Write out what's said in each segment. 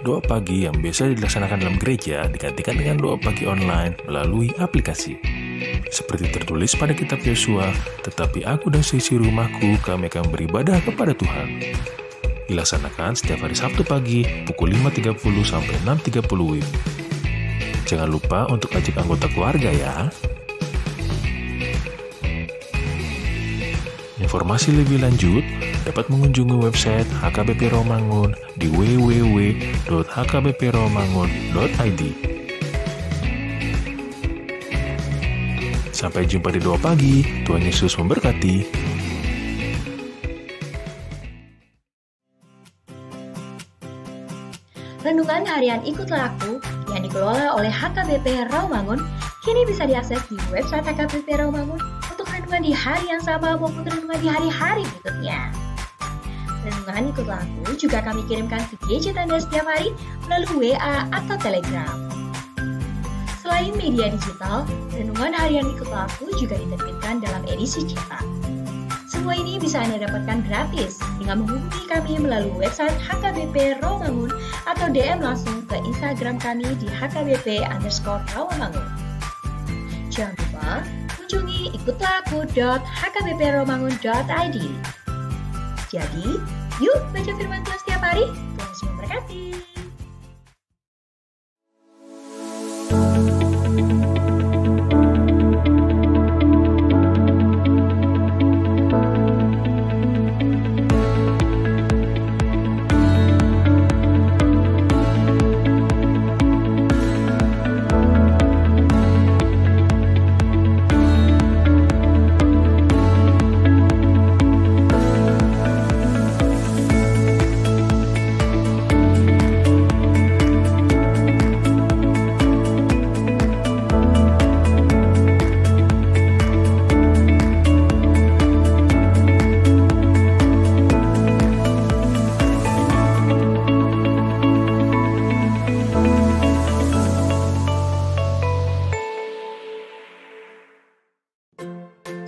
doa pagi yang biasa dilaksanakan dalam gereja digantikan dengan doa pagi online melalui aplikasi. Seperti tertulis pada kitab Yosua, tetapi aku dan seisi rumahku kami akan beribadah kepada Tuhan. Dilaksanakan setiap hari Sabtu pagi pukul 5.30 sampai 6.30 WIB. Jangan lupa untuk ajak anggota keluarga ya. Informasi lebih lanjut dapat mengunjungi website HKBP Rawamangun di www.hkbprawamangun.id. Sampai jumpa di doa pagi. Tuhan Yesus memberkati. Renungan harian Ikutlah Aku yang dikelola oleh HKBP Rawamangun kini bisa diakses di website HKBP Rawamangun untuk renungan di hari yang sama maupun renungan di hari-hari berikutnya. Renungan Ikutlah Aku juga kami kirimkan ke gadget Anda setiap hari melalui WA atau Telegram. Selain media digital, renungan harian Ikutlah Aku juga diterbitkan dalam edisi cetak. Semua ini bisa Anda dapatkan gratis dengan menghubungi kami melalui website HKBP Rawamangun atau DM langsung ke Instagram kami di HKBP_Rawamangun. Jangan lupa kunjungi ikutlahku.hkbprawamangun.id. Jadi, yuk baca firman Tuhan setiap hari. Tuhan Yesus memberkati.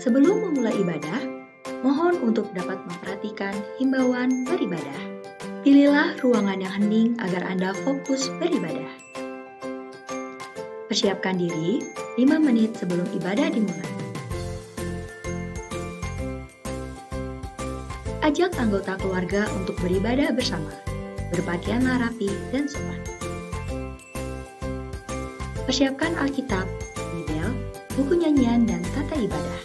Sebelum memulai ibadah, mohon untuk dapat memperhatikan himbauan beribadah. Pilihlah ruangan yang hening agar Anda fokus beribadah. Persiapkan diri 5 menit sebelum ibadah dimulai. Ajak anggota keluarga untuk beribadah bersama. Berpakaianlah rapi dan sopan. Persiapkan Alkitab, Bibel, buku nyanyian, dan tata ibadah.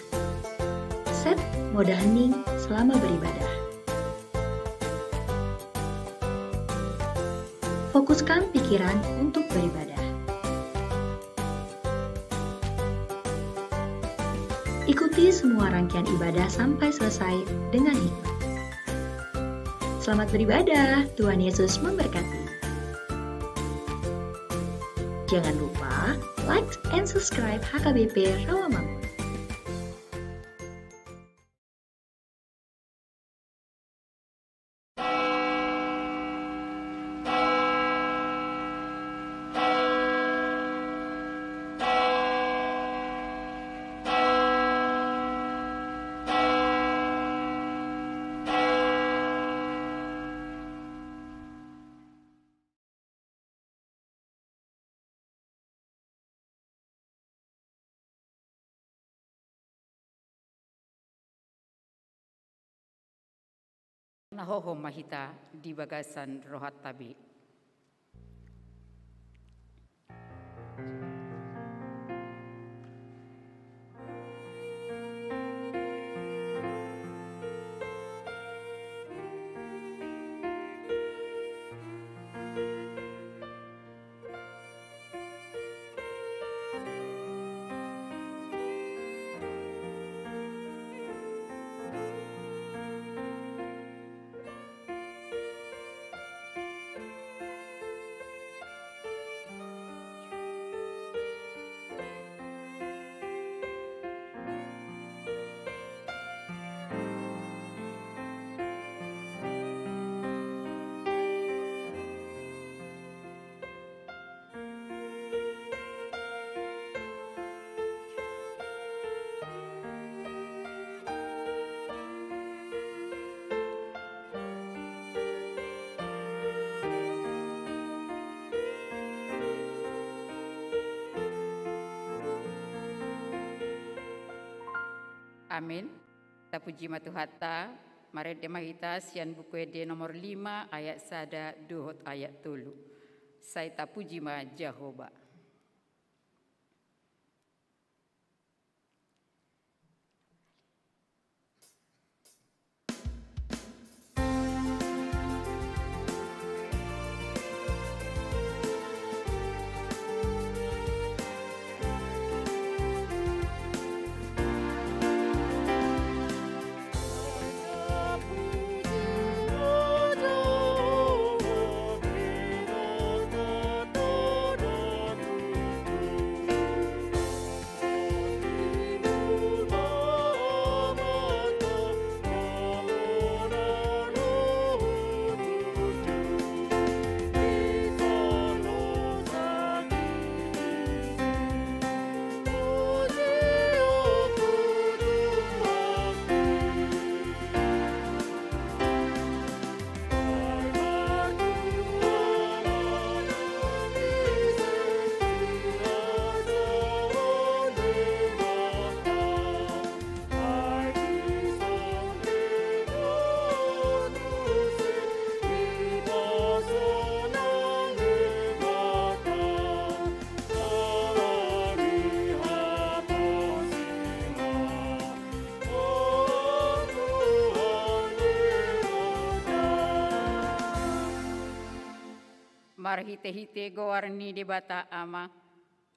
Set mode hening selama beribadah. Fokuskan pikiran untuk beribadah. Ikuti semua rangkaian ibadah sampai selesai dengan hikmat. Selamat beribadah, Tuhan Yesus memberkati. Jangan lupa like and subscribe HKBP Rawamangun. Nahoho mahita di bagasan rohat tabi. Amin. Ta puji matuhatta, maret de mahita sian buku de nomor 5 ayat sada dohot ayat tulu. Saya ta puji ma Jehovah. Marhite-hite gowarni di bata ama,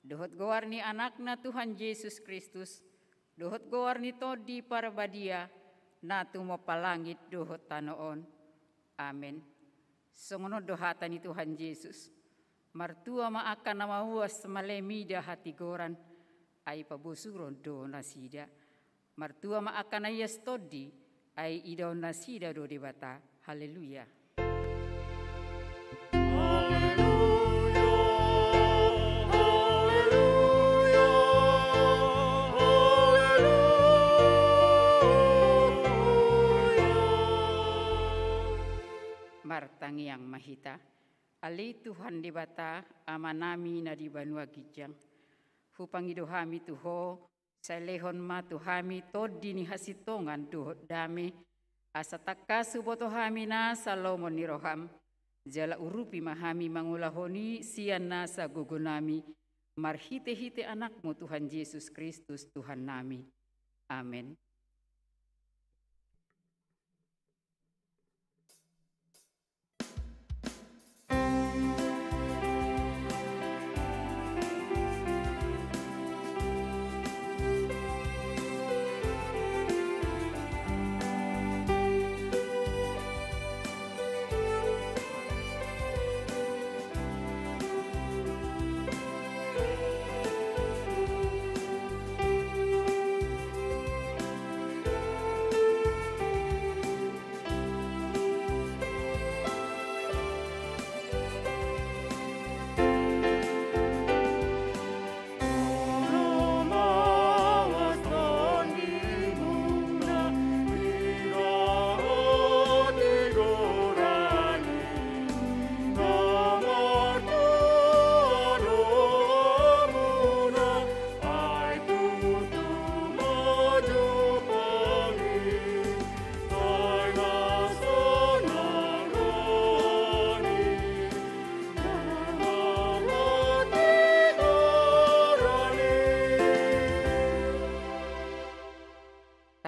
dohot gowarni anakna Tuhan Yesus Kristus, dohot gowarni todi parbadia, natu mapalangit dohot tanoon. Amin. Songono dohatani Tuhan Yesus, martua maakan nama uas malemida hati goran, ay pabusuron do nasida, martua maakan ayas todi, ay idaw nasida do di bata. Haleluya. Martang yang mahita, ali Tuhan di bata amanami na di banua gijang. Hupangido hami tuho, salehon ma tuhami todi ni hasitongan duhot dame, asataka suboto hami na salomon ni roham, jala urupi mahami mangulahoni sian na sa gugunami, marhite-hite anakmu Tuhan Yesus Kristus Tuhan nami. Amin.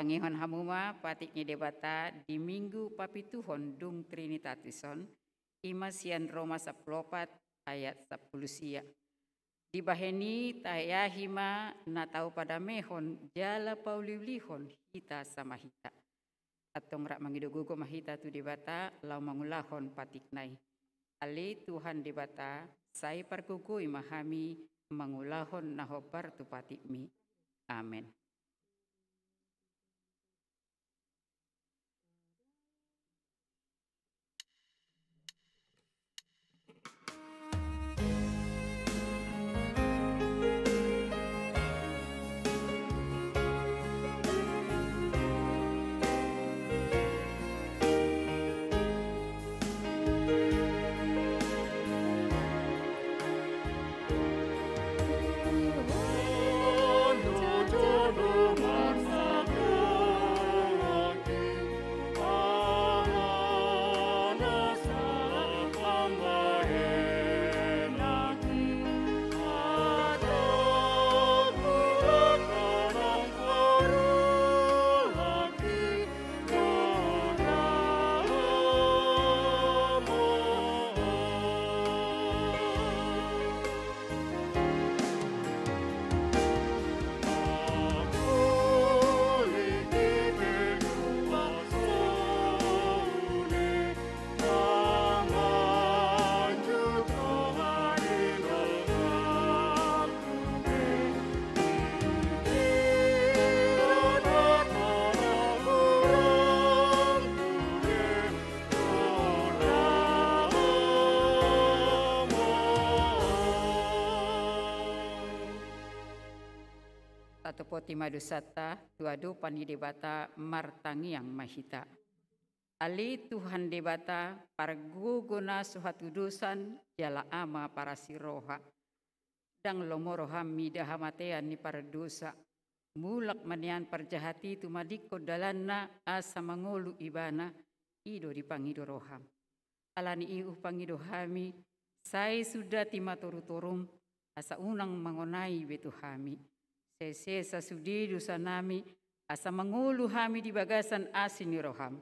Tangihon hamuma patiknya debata di minggu papituhon dung Trinitatisan imasian Roma 14 ayat 10 sia. Di baheni tayahima na tau pada mehon jala pauliulihon hita sama hita. Atong rak mangidugugo mahita tu debata lau mangulahon patiknai. Ali Tuhan debata sai parkukui mahami mangulahon nahopar tu patikmi. Amin. Oh, no, Otima dosata tuado pani debata martangiang mahita. Ali Tuhan debata parguguna suhatu dosan jala ama para siroha. Dang lomoroham midahamatean ni para dosa. Mulak manian parjahati tumadiko dalanna asa mangolu ibana ido dipangido roham. Alani iu pangido hami sai sudah timatorutorum asa unang mangonai betu hami. Sesa sudi dosa nami asa mangulu hami di bagasan asini roham.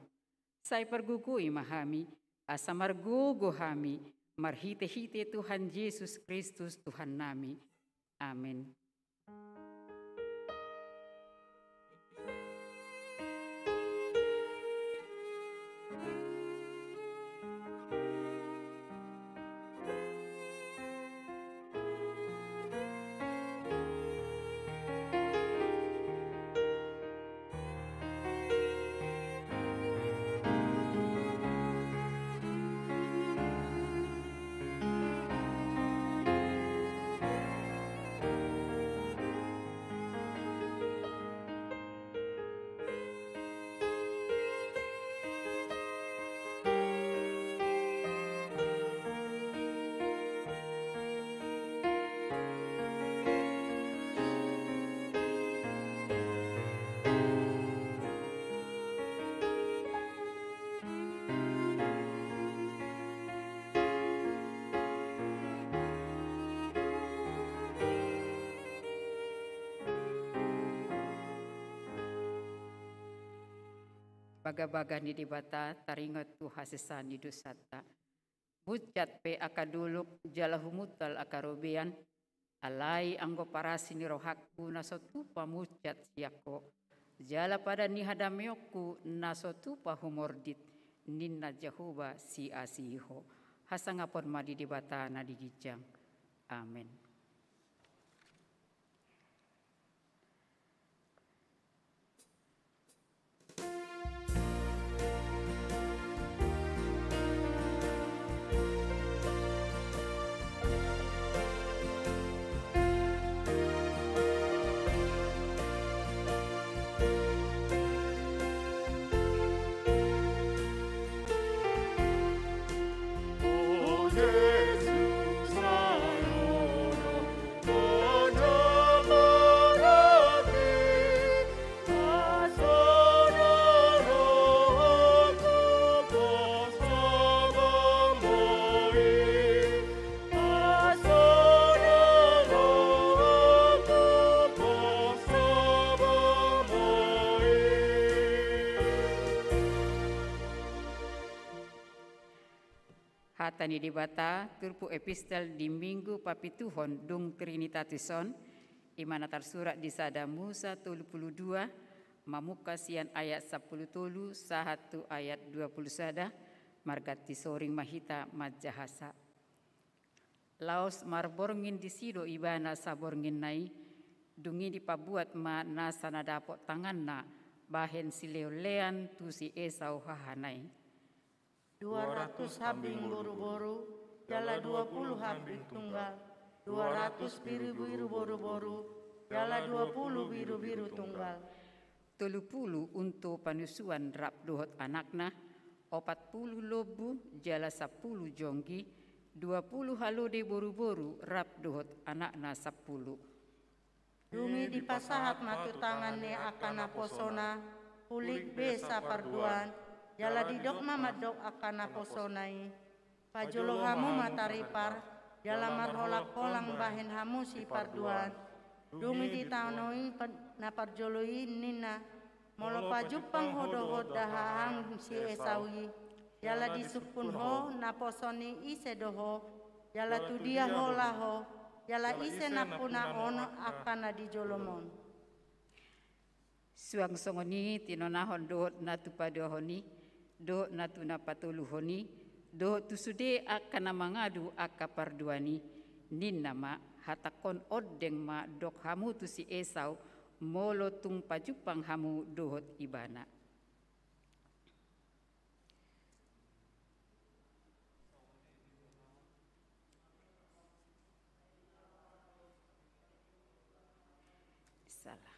Sai pergugui mahami asa margugo hami marhite-hite Tuhan Yesus Kristus Tuhan nami. Amin. Baga-baga ni dibata taringat tu hasesani dosata. Bucat pe akaduluk jalahumutal akarobean. Alai anggo parasi ni rohakku nasotupa mucat siako. Jala pada ni hadamioku nasotupa humordit. Ninna Jehovah si asiho. Hasangapon madi dibata na digijang. Amin. Hatani dibata turpu epistel di minggu papituhon dung Trinitatisun imana tersurat di sada Musa 32 mamuka sian ayat 10 tolu sahatu ayat 20 sada margati soring mahita majahasa. Laos marborngin di sido ibana saborngin nai dungi dipabuat ma nasana dapot tanganna bahen sileolean tu si Esau hahanai. 200 hambing boru-boru, jala 20 hambing tunggal, 200 biru-biru boru-boru, jala 20 biru-biru tunggal. 30 untuk panusuan rap dohot anakna, 40 lobu jala 10 jonggi, 20 halode boru-boru rap dohot anakna 10. Dumi dipasahat matu tangannya akan aposona, pulik besa parduan, jala didok mamadok akan aposonai. Pajolo hamu mataripar, jala marholak kolang bahen hamu si parduan. Dumi ditanoi naparjoloi nina, molo pajupang hodowod dahang si Esawi. Jala disupun ho naposoni ise doho, jala tudia ho laho, jala ise napuna ono akan adijolomon. Suang songoni tinonahon dohot natupadohoni, do natuna patuluhoni, do tusude akan mangadu akaparduani, nin nama hatakon odeng ma dok hamu tu si Esau, molo tung pajupang hamu dohot ibana. Salah.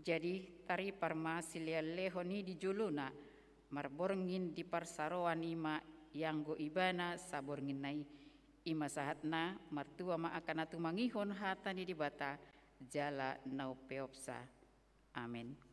Jadi tari parma silia lehoni di juluna marborngin di parsaroan ima yang go ibana saborngin nai ima sahatna martua ma akan atu mangihon hatani di bata jala nau peopsa. Amin.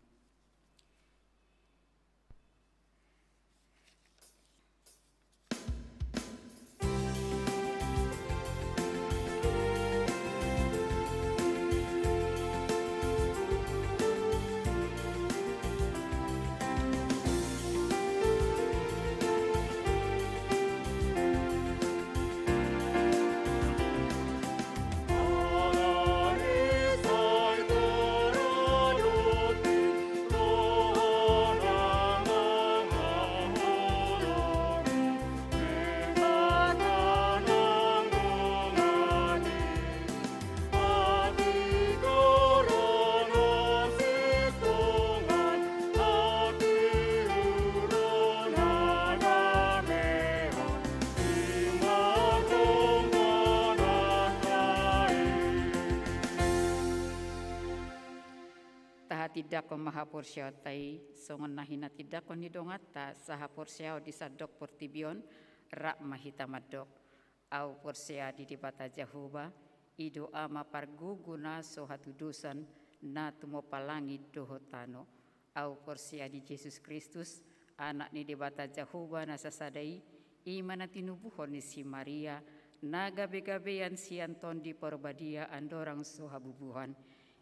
Tidak ko mahaporsyaw tay songon nahina tidak ko nidongata saha porsyaw di sadok portibion rak mahita madok au porsya di dibata Jahuba ido ama parguguna so hatudusan na tumopalangi dohotano au porsya di Yesus Kristus anak ni dibata Jahuba na sasadai imana tinubuhon ni si Maria na gabe-gabean si Anton di porbadia andorang so habubuhan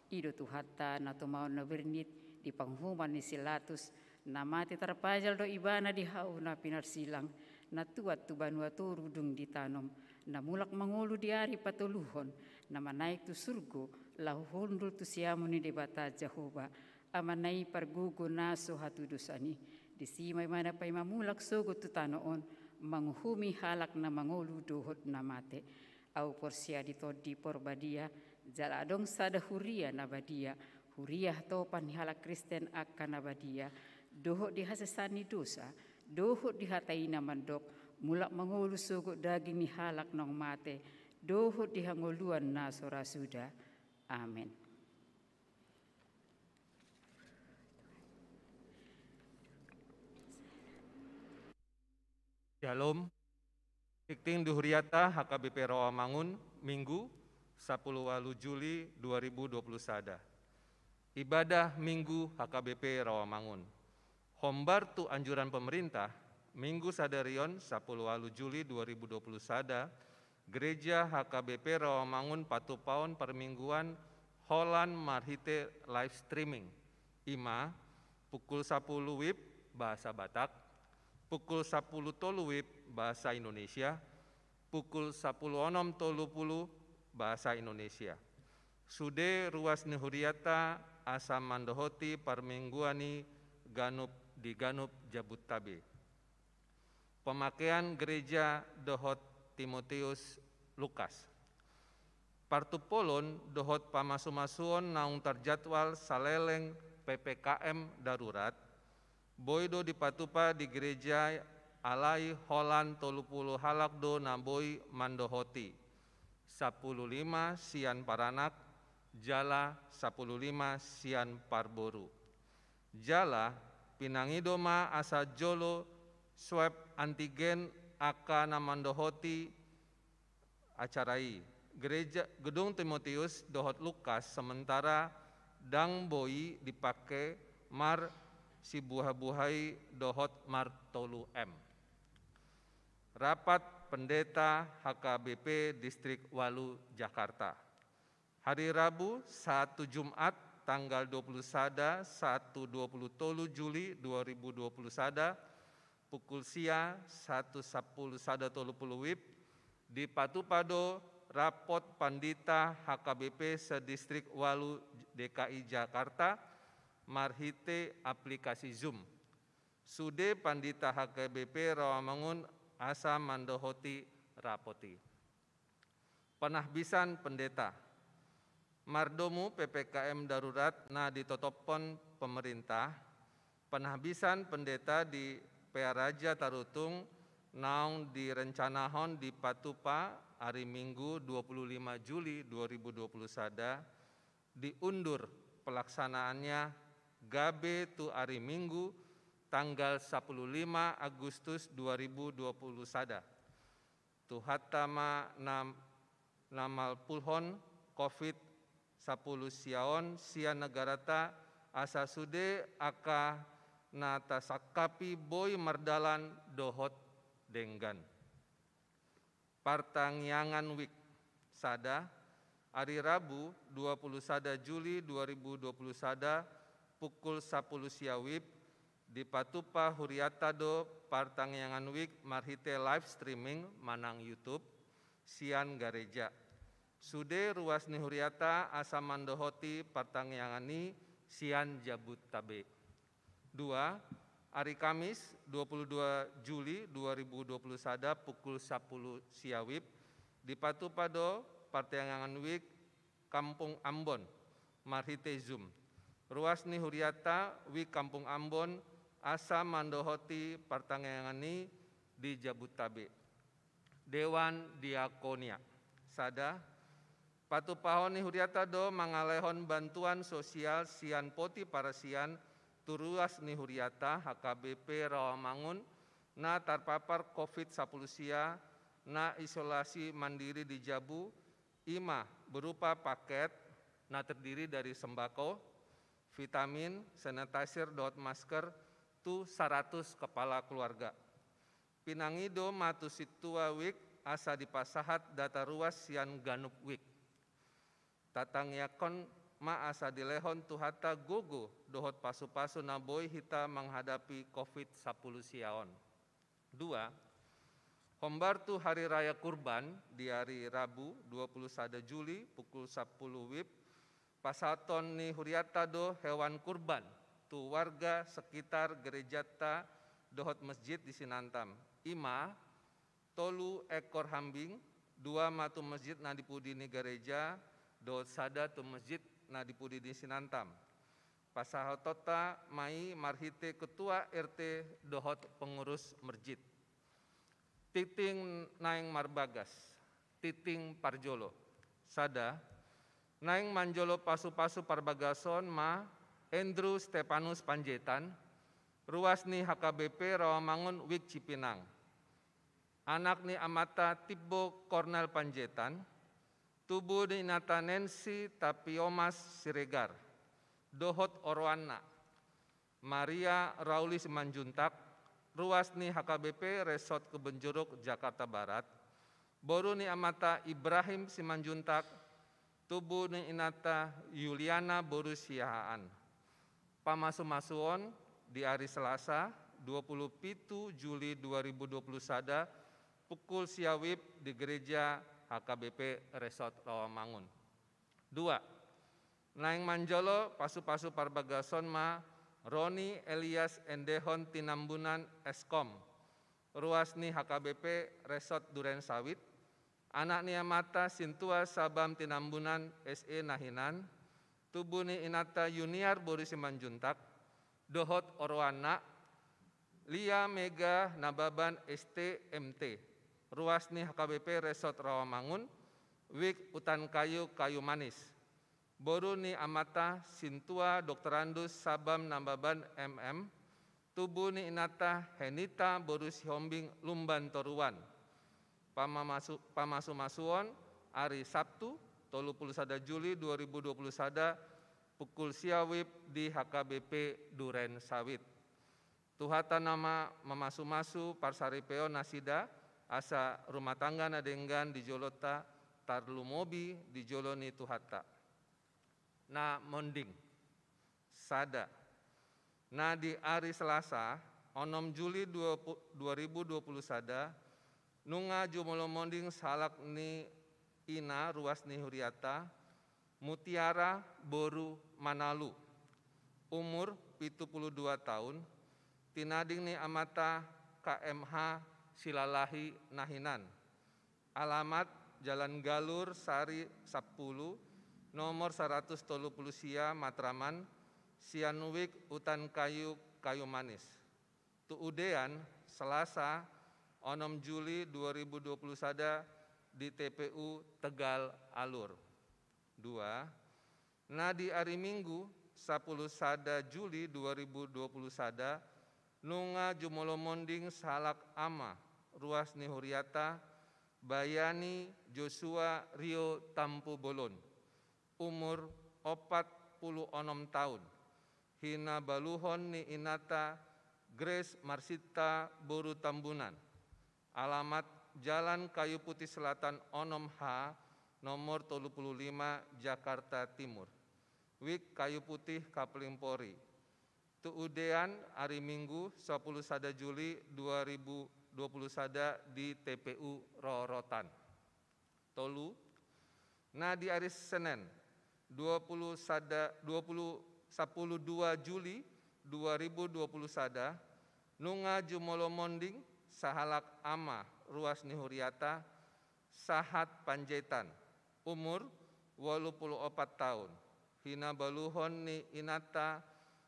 ido tuhata na tumaon na bernit di panghuman ni Silatus na mati terpajal do ibana di hau na pinarsilang na tuat tu banua turu dung ditanom na mulak mangulu di ari patuluhon na manaik tu surgo lahu hundul tu siamu ni debata Jahoba amanai pargugo na so hatudusani di simay mana pay mamulak sogo tu tanoon manghumi halak na mangulu dohot na mate au porsia di todi porbadia jaladong sada huria nabadia huria topan halak Kristen akan nabadia dohot di hasesani dosa dohot di hatai namandok mulak mangulu sugut daging ni halak nong mate dohot di hangoluan na sorasuda. Amin. Shalom. Ikting Duhuriata HKBP Rawamangun Minggu 10 Juli 2020 sada. Ibadah Minggu HKBP Rawamangun. Hombar tu anjuran pemerintah Minggu sadarion 10 Juli 2020 sada. Gereja HKBP Rawamangun patupaon permingguan Holland Marhite live streaming. Ima pukul 10 WIB bahasa Batak, pukul 10 tolu WIB bahasa Indonesia, pukul 10.30 bahasa Indonesia. Sude ruas Nihuriata asam mandohoti parmingguani Ganup di Ganup Jabodetabek. Pemakaian gereja Dohot Timotius Lukas. Partupolon Dohot pamasumasuon naung terjadwal saleleng PPKM darurat. Boydo dipatupa di gereja Alai Holland 30 halakdo namboi mandohoti 15 sian paranak jala 15 sian parboru jala pinangidoma asa jolo swab antigen akana mandohoti acarai gereja Gedung Timotius Dohot Lukas sementara dang boi dipakai mar si buah-buahai Dohot Martolu M. Rapat Pendeta HKBP Distrik Walu Jakarta. Hari Rabu 1 Jumat tanggal 20 sada 1.20 Juli 2020 sada pukul sia 1.10 sada 30 WIB di Patupado Rapot Pandita HKBP sedistrik Walu DKI Jakarta marhite aplikasi Zoom. Sude Pandita HKBP Rawamangun asa mandohoti rapoti. Penahbisan pendeta. Mardomu PPKM darurat na ditotopon pemerintah. Penahbisan pendeta di Pearaja Tarutung naung direncanahon di Patupa hari Minggu 25 Juli 2020 sada diundur pelaksanaannya gabe tu hari Minggu tanggal 15 Agustus 2020 sada. Tu hatama namal pulhon COVID-10 siaon sia negarata asa sude aka nata sakapi boy mardalan dohot denggan. Partangyangan Wik sada hari Rabu 21 Juli 2020 sada pukul 10 siawib di Patupa Huriatado Partangyangan Wik marhite live streaming manang YouTube sian gareja. Sude ruas ni Huriata asa mandohoti Partangyangani sian Jabut Tabe. 2. Hari Kamis 22 Juli 2020 sada pukul 10 siawib di Patupado Partangyangan Wik Kampung Ambon marhite Zoom. Ruas ni Huriata Wik Kampung Ambon asa mandohoti Partangyangani di Jabutabe. Dewan Diakonia sada Patupahon ni Huriata do mangalehon bantuan sosial sian poti parasian turuas ni Huriata HKBP Rawamangun na terpapar COVID-10 sia na isolasi mandiri di Jabu ima berupa paket na terdiri dari sembako, vitamin, sanitizer, masker, tu 100 kepala keluarga. Pinangido matu situa wik asa dipasahat data ruas sian ganup wik. Tatangyakon ma asa dilehon tuhata gogo dohot pasu-pasu naboy hita menghadapi COVID-10 siaon. 2. Hombar tu hari raya kurban di hari Rabu 21 Juli pukul 10 WIB pasaton ni Huriata do hewan kurban tu warga sekitar gerejata dohot masjid di Sinantam. 5. Tolu ekor hambing 2 matu masjid na dipudi ni gereja dohot sada tu masjid na dipudi di Sinantam. Pasahotota mai marhite ketua RT dohot pengurus masjid. Titing naing marbagas, titing parjolo. Sada, naing manjolo pasu-pasu parbagason ma Andrew Stepanus Panjaitan, ruas ni HKBP Rawamangun Wik Cipinang. Anak ni Amata Tibbo Cornel Panjaitan, tubuh ni Nata Nancy Tapiomas Siregar, dohot Orwana, Maria Rauli Simanjuntak, ruas ni HKBP Resort Kebenjuruk Jakarta Barat, boru ni Amata Ibrahim Simanjuntak, tubuh ni Inata Yuliana Boru Siahaan. Pamasu-masuon di hari Selasa 27 Juli 2020 sada pukul siawib di gereja HKBP Resort Rawamangun. 2. Naing manjolo pasu-pasu parbagason ma Roni Elias Endehon Tinambunan Eskom, ruas ni HKBP Resort Duren Sawit, anak ni Amata Sintua Sabam Tinambunan SE Nahinan, tubuh ni Inata Yuniar Boru Simanjuntak, dohot Orwana, Lia Mega Nababan STMT, ruas ni HKBP Resort Rawamangun, Wik Utan Kayu Kayu Manis. Boru ni Amata Sintua Dokterandus Sabam Nambaban MM, tubuh ni Inata Henita Boru Sihombing Lumban Toruan. Pamasu-masuon hari Sabtu 31 Juli 2020 sada pukul siawib di HKBP Duren Sawit. Tuhata nama memasu-masu parsaripeo nasida asa rumah tangga nadenggan di Jolota Tarlumobi di Joloni Tuhata. Na monding sada na di hari Selasa 6 Juli 2020 sada nunga jumolo monding salak ni ina ruas ni Huriata Mutiara Boru Manalu umur 72 tahun tinading ni Amata KMH Silalahi Nahinan alamat Jalan Galur Sari 10 nomor 130 sia Matraman, Sianuwik Utan Kayu Kayu Manis. Tuudean Selasa 6 Juli 2020 sada di TPU Tegal Alur. 2. Nah di hari Minggu 10 sada Juli 2020 sada nunga jumolo monding salak ama ruas ni Huriata Bayani Joshua Rio Tampu Bolon umur 46 tahun hina baluhon ni Inata Grace Marsita Boru Tambunan alamat Jalan Kayu Putih Selatan Onom H nomor 35 Jakarta Timur Wik Kayu Putih Kaplimpori Tuudean hari Minggu 10 sada Juli 2020 sada di TPU Rorotan Tolu. Nah di hari Senin 12 Juli 2020 sada nunga jumolo monding sahalak ama ruas ni Huriata Sahat Panjaitan umur 84 tahun hina baluhon ni Inata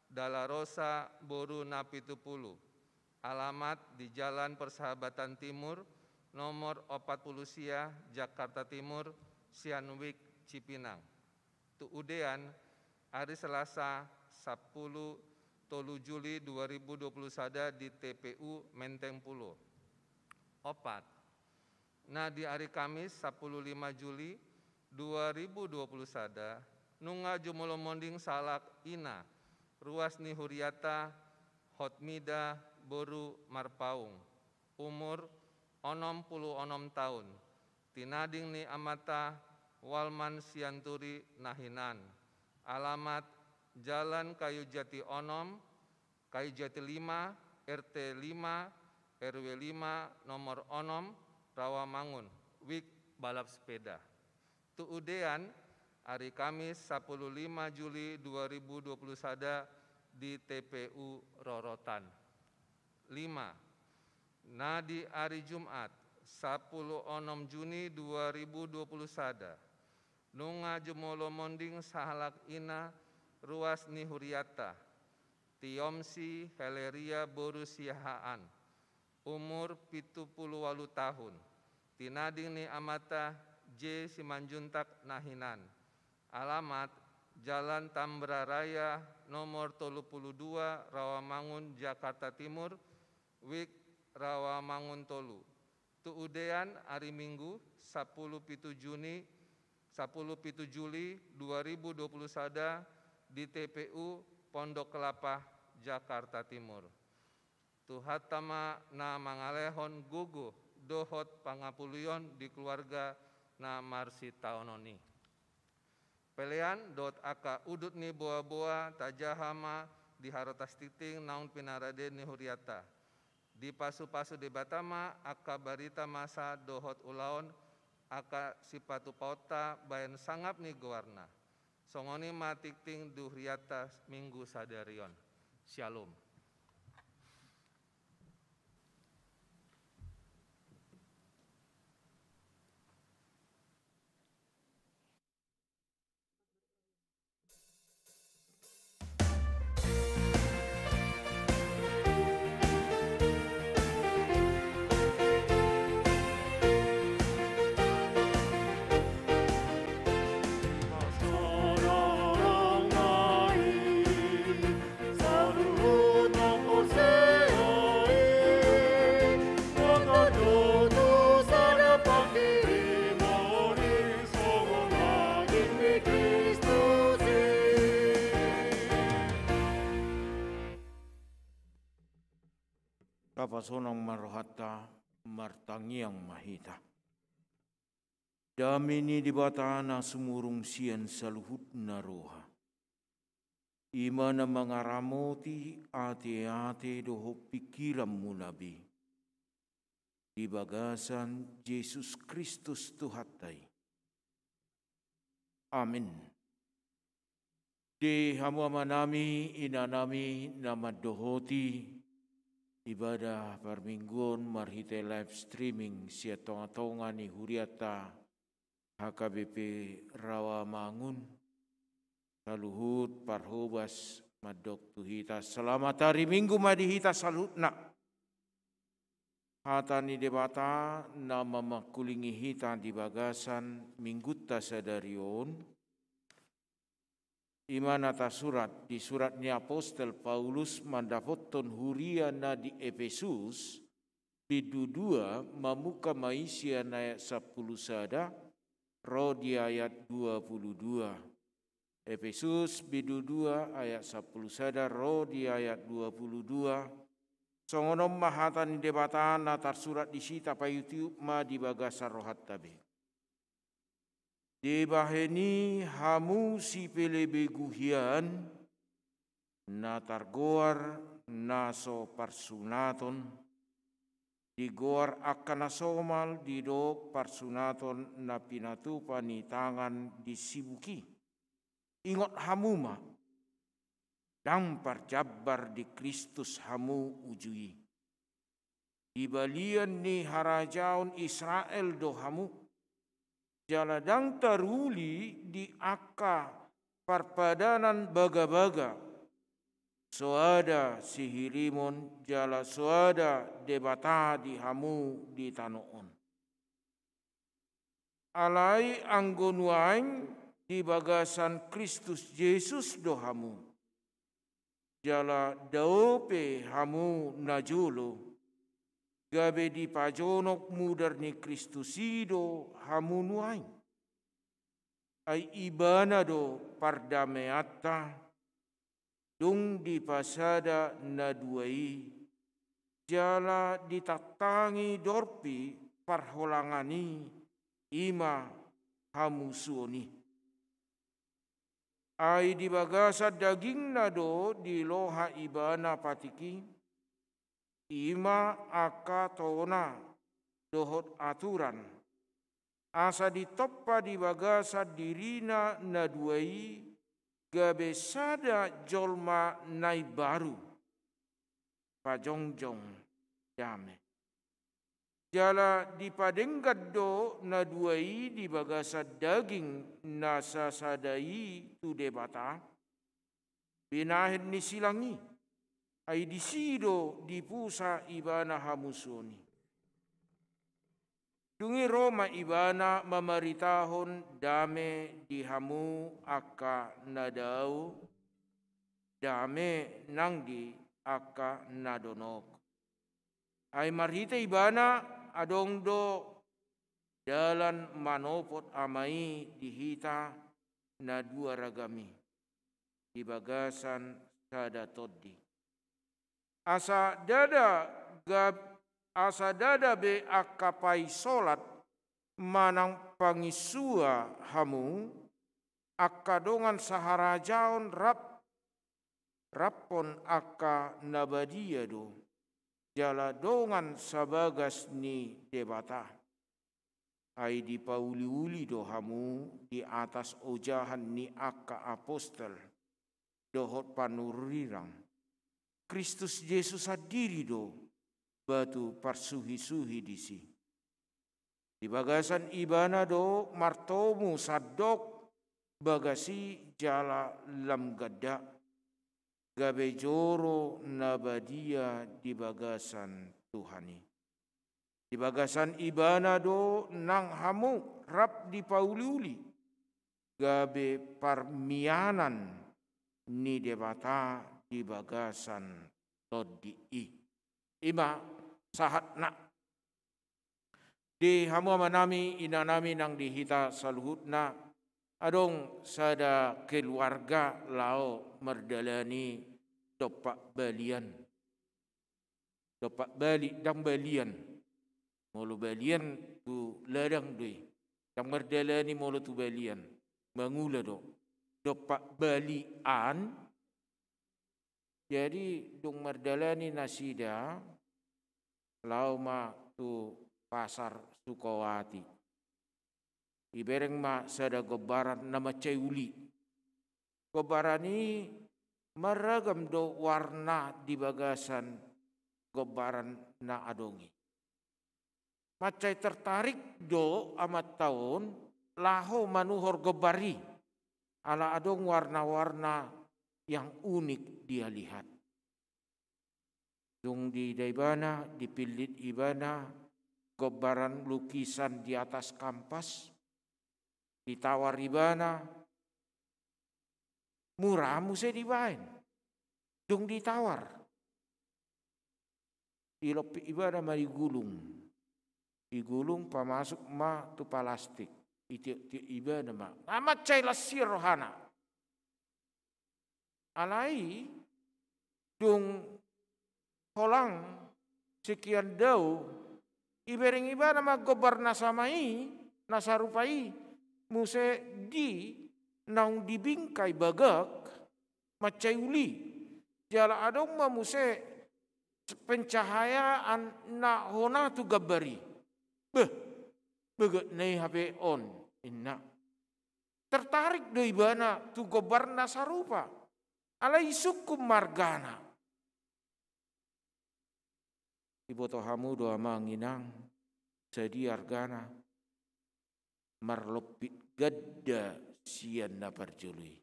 Dalarosa Boru Napitupulu alamat di Jalan Persahabatan Timur nomor 40 Sia Jakarta Timur Sianwik Cipinang Tuudean hari Selasa 10 Juli 2020 sada di TPU Menteng Pulo Opat. Nah di hari Kamis 15 Juli 2020 sada nunga jumolo monding salak ina ruas ni Huriata Hotmida Boru Marpaung umur 66 tahun tinading ni amata Walman Sianturi Nahinan alamat Jalan Kayu Jati Onom Kayu Jati 5 RT 5 RW 5 nomor Onom Rawamangun Wik balap sepeda Tuudean hari Kamis 15 Juli 2020 sada di TPU Rorotan 5. Nah di hari Jumat 10 Juni 2020 sada nunga jumolo monding sahalak ina ruas ni Huriata Tiomsi Heleria Boru Siahaan umur 78 tahun tinading ni amata J Simanjuntak Nahinan alamat Jalan Tambra Raya nomor 32 Rawamangun Jakarta Timur Wik Rawamangun Tolu Tuudean hari Minggu 10 Juli 2020 sada di TPU Pondok Kelapa Jakarta Timur Tuhatama na mangalehon gugu dohot pangapulion di keluarga na Marsi Taononi Pelean.ak udut ni boa-boa tajahama di harotas titing naun pinarade ni Huriata. Di pasu-pasu debatama aka barita masa dohot ulaon aka sipatu pauta bayan sangap ni gowarna. Songoni matikting du Huriata minggu sadarion. Shalom. Kapasonang marohata martangiang mahita. Damini di batana sumurung sian saluhut naroha. Imana mangaramoti ate-ate doho pikiram munabi. Di bagasan Yesus Kristus Tuhatai. Amin. Di hamama nami inanami nama dohoti ibadah permingguan marhite live streaming sia tonga-tonga ni Huriata HKBP Rawamangun saluhut parhobas madok tuhita selamat hari Minggu madihita salutna hatani debata nama makulingi hita di bagasan mingguta sadarion Imanata surat di suratnya Apostel Paulus mandapoton huriana di Efesus bidu 2 mamuka maisia ayat 10 sada roh di ayat 22. Efesus bidu 2 ayat 10 sada roh di ayat 22. Songonom mahatan debatan natar surat di sita payutiu ma di bagasa rohat tabe. Debaheni hamu si pelebe guhian natar goar naso parsunaton di goar akan nasomal di do parsunaton na pinatu panitangan disibuki. Ingot hamuma dampar jabar di Kristus hamu ujui. Di balian ni harajaun Israel do hamu. Jaladang taruli di aka parpadanan baga-baga. Soada sihirimon jala soada debata di hamu di tanoon. Alai anggonuain di bagasan Kristus Yesus do hamu. Jala daope hamu najolo. Gabe di pajonok mudar ni Kristusido hamunuai. Ai ibana do pardameata dung di pasada naduai jala ditatangi dorpi parholangani ima hamusuoni. Ai di bagasa daging nado di loha ibana patiki ima aka tona dohot aturan asa ditoppa di bagasa dirina naduai gabe sada jolma nai baru pajongjong dame jala dipadenggat do naduai di bagasa daging nasa sadai tu debata binahin ni silangi ai disido di pusa ibana hamusoni. Dungi Roma ibana mamaritahon dame di hamu aka nadau, dame nangdi aka nadonok. Ai marita ibana adong do dalan manopot amai dihita na dua ragami di bagasan sada toddi. Asa dada be akapai solat manang pangisua hamu akadongan saharajaon rappon aka nabadia do jala dongan sabagas ni debata ai di pauli-uli do hamu di atas ojahan ni aka apostel dohot panurirang Kristus Yesus hadiri do batu parsuhi-suhi disi. Di bagasan ibana do martomu sadok bagasi jala lam gada gabe joro nabadia di bagasan Tuhani. Di bagasan ibana do nang hamu rap di pauliuli gabe parmianan ni debata di bagasan toddi ima sahat nak di hamu manami inanami nang dihita saluhutna adong sada keluarga lao merdalani dopak balian dopak balik dang balian mulu balian tu ladang dui dang merdalani mulu tu balian mangula do dopak balian. Jadi dong merdalani nasida lauma tu pasar Sukawati. Ibereng ma sada gobaran nama ceuli. Gobaran ini meragam do warna di bagasan gobaran na adongi. Macai tertarik do amat tahun laho manuhor gobari ala adong warna-warna yang unik dia lihat. Dung di daibana, di pilit ibana, gobaran lukisan di atas kampas, di tawar ibana, murah muse dibain. Dung ditawar. Ilopi ibadah mari gulung. Digulung pamasuk ma tu plastik. Itu ibadah ma. Amat cai lasir rohana. Alai dung holang sekian dau ibering ibadah ma gobar nasamai nasarupai muse di naung dibingkai bagak macai uli jala adong ma muse pencahayaan na hona tu gabari beget nei HP on inna tertarik doi bana tu gobar nasarupa alai sukum margana iboto hamu doa manginang jadi argana marlopit gadda sian na parjului.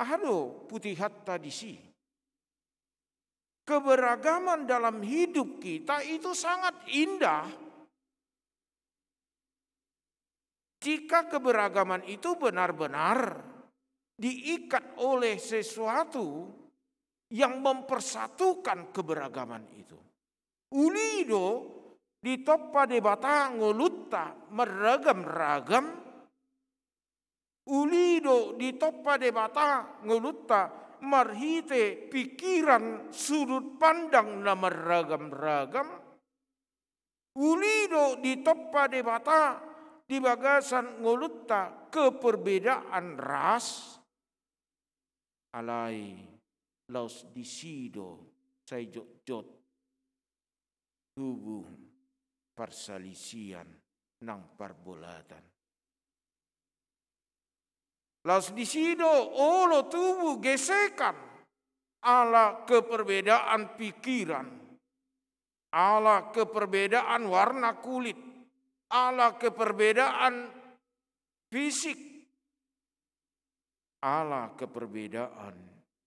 Ahado putih hatta di si. Keberagaman dalam hidup kita itu sangat indah. Jika keberagaman itu benar-benar diikat oleh sesuatu yang mempersatukan keberagaman itu. Ulido di toppa de bata ngolutta meragam-ragam. Ulido di toppa de bata ngolutta marhite pikiran sudut pandang na meragam-ragam. Ulido di toppa de bata di bagasan ngolutta keperbedaan ras. Alai laus disido sai jot-jot tubuh perselisian nang parbolatan. Laus disido olo tubuh gesekan ala keperbedaan pikiran, ala keperbedaan warna kulit, ala keperbedaan fisik, ala keperbedaan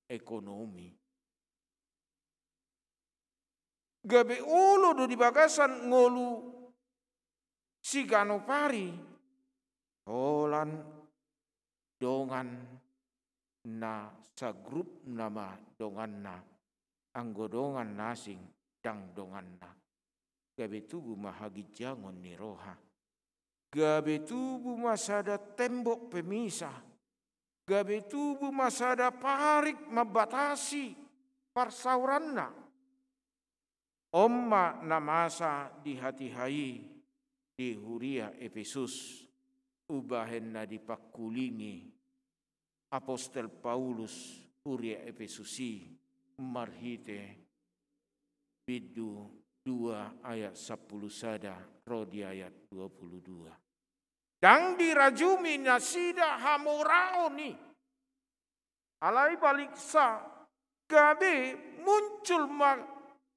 ekonomi. Gabe ulo do di bagasan ngolu sigano pari holan dongan na sa grup nama dongan na anggo dongan nasing dang dongan na gabe tubuh mahagi jangon ni roha gabe tubuh masada tembok pemisah gabe tubuh masada parik mabatasi parsauranna. Omma namasa di hati hai di Huria Efesus ubahen na dipakulingi Apostel Paulus Huria Efesusi marhite bidu 2 ayat 10 sada rodi ayat 22. Dang dirajumi nasida hamuraoni alai baliksa gabe muncul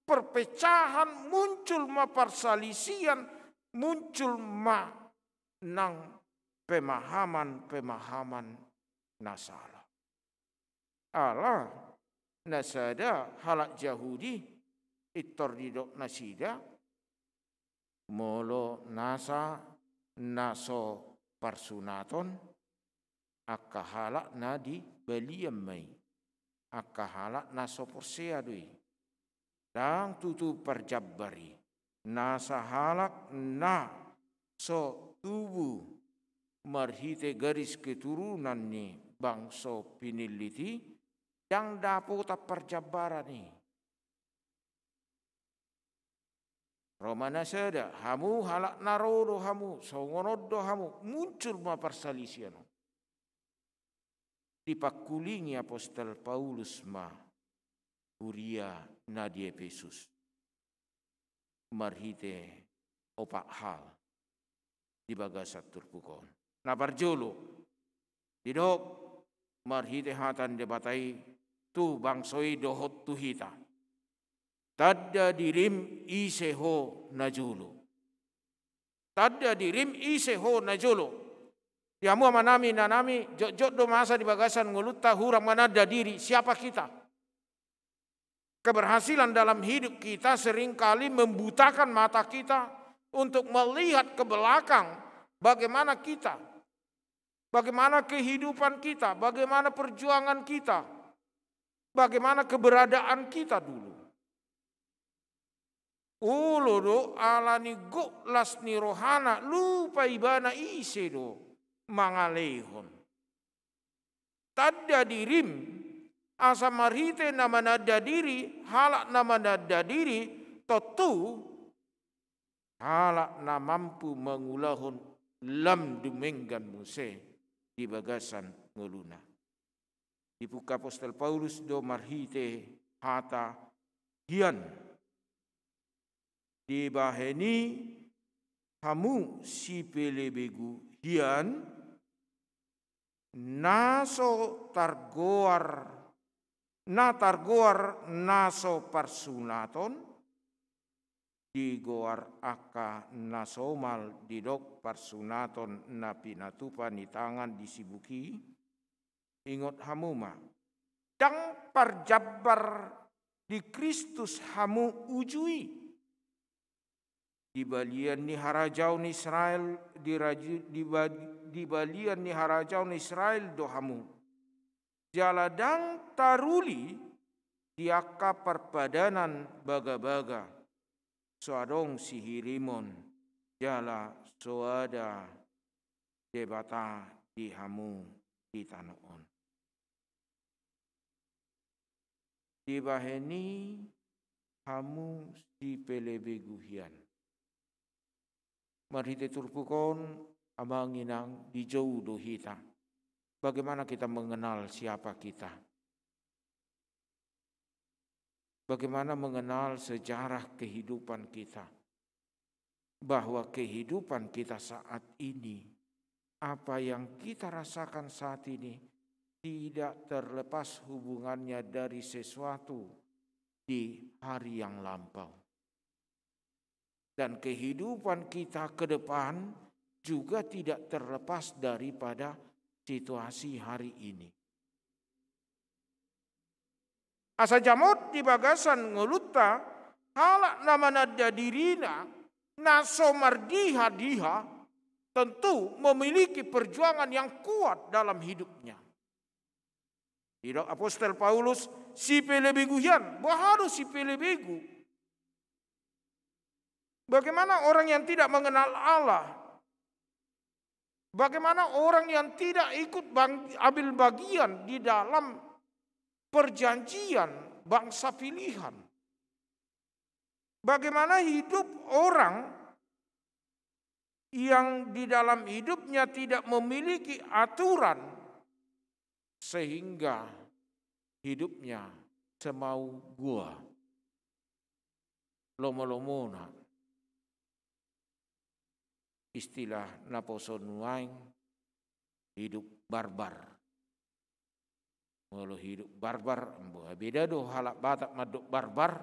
perpecahan, muncul ma perselisihan, muncul ma nang pemahaman nasala. Allah nasada halak Yahudi itor didok nasida molo nasa naso parsunaton akahalak nadi baliam mai akahalak naso porseadui dang tutu perjabari nasa halak na so tubuh marhite garis keturunan ni bangso piniliti yang dapota perjabaran ni Romana sada hamu halak narodo hamu songonodo hamu muncul ma perselisihan dipakulingi Apostel Paulus ma Huria na di Efesus marhite opak hal di bagasat turpukon na barjolo didok marhite hatan debatai tu bangsoi dohot tu hita tadda dirim iseho najulu tadda dirim iseho najulu diamu amanami nanami jot do masa di bagasan ngulutta hurang manada diri siapa kita. Keberhasilan dalam hidup kita seringkali membutakan mata kita untuk melihat ke belakang bagaimana kita bagaimana kehidupan kita, bagaimana perjuangan kita, bagaimana keberadaan kita dulu. Ulo alani goklas ni rohana lupa ibana ise do mangalehon. Tadda dirim asa marhite nama nada diri, halak nama nada diri, totu halak na mampu mengulahon lam dumenggan muse di bagasan ngeluna. Di buka Apostel Paulus do marhite hata hian di baheni hamu si pelebegu hian naso targoar naso parsunaton di goar aka nasomal di dok parsunaton na pinatupa ni tangan disibuki ingot hamuma dang parjabar di Kristus hamu ujui di balian ni harajau ni Israel di balian ni harajau ni Israel do hamu jaladang taruli diaka perpadanan baga-baga soadong sihirimon jala soada debata di hamu di tanoon di baheni hamu si pelebeguhian marhite turpukon amanginang di jauh dohita. Bagaimana kita mengenal siapa kita? Bagaimana mengenal sejarah kehidupan kita? Bahwa kehidupan kita saat ini, apa yang kita rasakan saat ini, tidak terlepas hubungannya dari sesuatu di hari yang lampau. Dan kehidupan kita ke depan juga tidak terlepas daripada situasi hari ini. Asa jamot di bagasan ngelutta halak nama nada dirina naso mardiha diha tentu memiliki perjuangan yang kuat dalam hidupnya. Tidak Apostel Paulus si pelebeguhian, bahadu si pelebegu. Bagaimana orang yang tidak mengenal Allah? Bagaimana orang yang tidak ikut ambil bagian di dalam perjanjian bangsa pilihan? Bagaimana hidup orang yang di dalam hidupnya tidak memiliki aturan sehingga hidupnya semau gua. Lomo-lomona. Istilah naposon waing hidup barbar. Kalau hidup barbar, beda do halak batak madok barbar.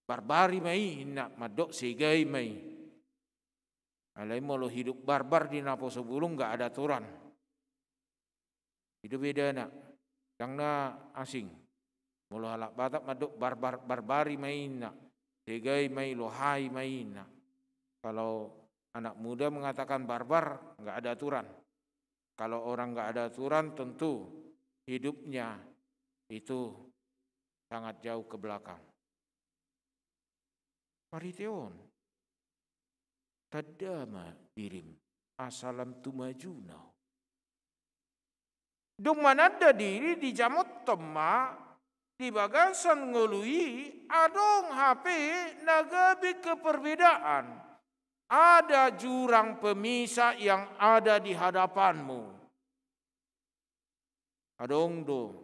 Barbari mai nak madok segai mai. Alai mau hidup barbar di naposo bulung enggak ada aturan. Itu beda nak. Karena asing. Mau halak batak madok barbari mai nak. Segai mai lohai mai nak. Kalau anak muda mengatakan barbar, enggak ada aturan. Kalau orang enggak ada aturan, tentu hidupnya itu sangat jauh ke belakang. Pariteon, tadama dirim, asalam tumajunau. Dung manada diri di jamot tema, di bagasan ngelui, adong HP nagabi keperbedaan. Ada jurang pemisah yang ada di hadapanmu. Adong do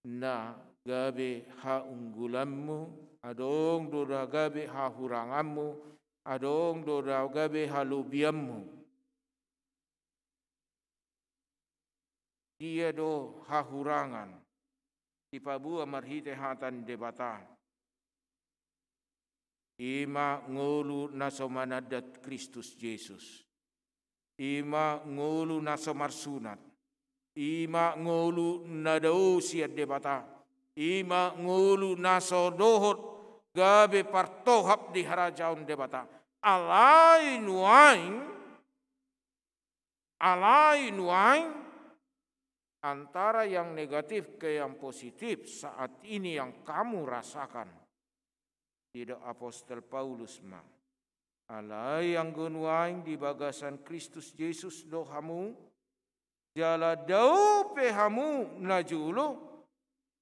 na gabe ha unggulanmu, adong do da gabe ha huranganmu, adong do da gabe ha lubianmu. Dia do ha hurangan. Ipabua marhite hatan debata. Ima ngulu nasomanadat Kristus Yesus. Ima ngulu nasomarsunat. Ima ngulu nadausia debata. Ima ngulu nasodohot gabe partohap di harajaun debata. Alain wain alai nuai antara yang negatif ke yang positif saat ini yang kamu rasakan. Tidak apostol Paulus mah. Alai yang genuain di bagasan Kristus Yesus dohamu, jala dau pehamu najulo,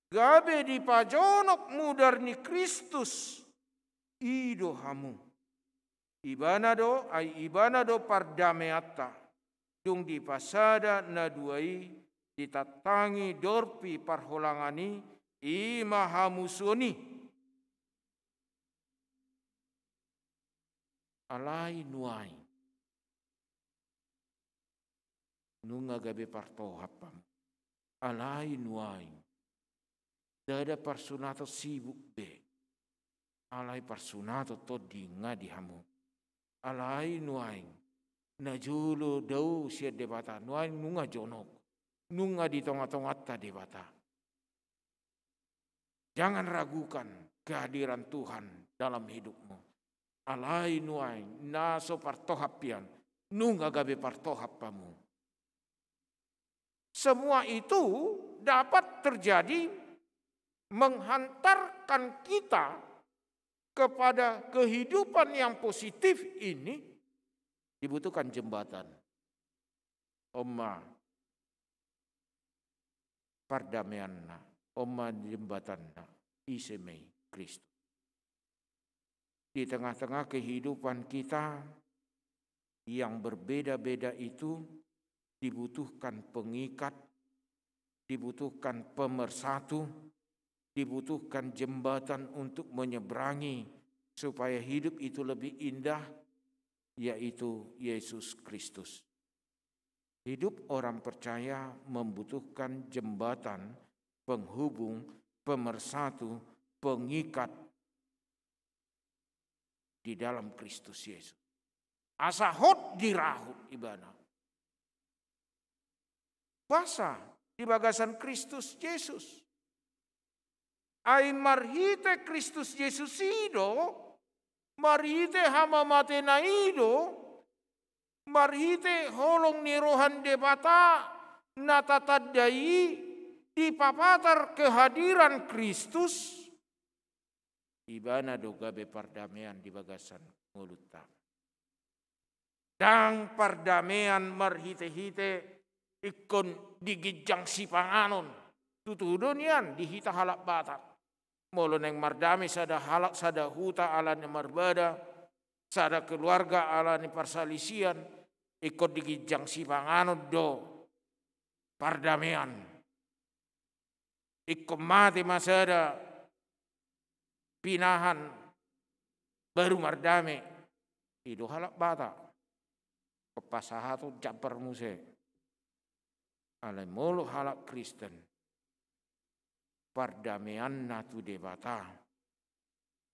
gabe di pajonok mudarni Kristus idohamu. Ibanado ay ibanado pardameata, dung di pasada na duai ditatangi dorpi parholangani imahamusuni. Alai nuai nunga gabe partohapam alai nuai dada parsunato sibuk be alai parsunato todi ngadi hamu alai nuai najulo dau sia debata nuai nunga jonok nunga di tonga-tongata debata. Jangan ragukan kehadiran Tuhan dalam hidupmu. Alai nuai naso partohapian nunga gabe partohapamu. Semua itu dapat terjadi menghantarkan kita kepada kehidupan yang positif ini dibutuhkan jembatan. Oma pardamaianna, oma jembatanna isemei Kristus. Di tengah-tengah kehidupan kita yang berbeda-beda itu dibutuhkan pengikat, dibutuhkan pemersatu, dibutuhkan jembatan untuk menyeberangi supaya hidup itu lebih indah, yaitu Yesus Kristus. Hidup orang percaya membutuhkan jembatan, penghubung, pemersatu, pengikat di dalam Kristus Yesus. Asahot dirahut ibana. Basa di bagasan Kristus Yesus. Ai marhite Kristus Yesus ido, marhite hama matena ido, marhite holong ni rohan debata natatadai di papatar kehadiran Kristus. Ibana doga be pardamaian di bagasan nguluta. Dang pardamaian marhite-hite ikon digijang sipanganon. Tutudonian dihita halak batak. Molo neng mardami sada halak sada huta ala ni marbada. Sada keluarga ala ni parsalisian. Ikon digijang sipanganon do pardamaian. Ikon mati masada pinahan baru mardame itu halak bata kepasahat japar muse alai molo halak Kristen pardamaian natu debata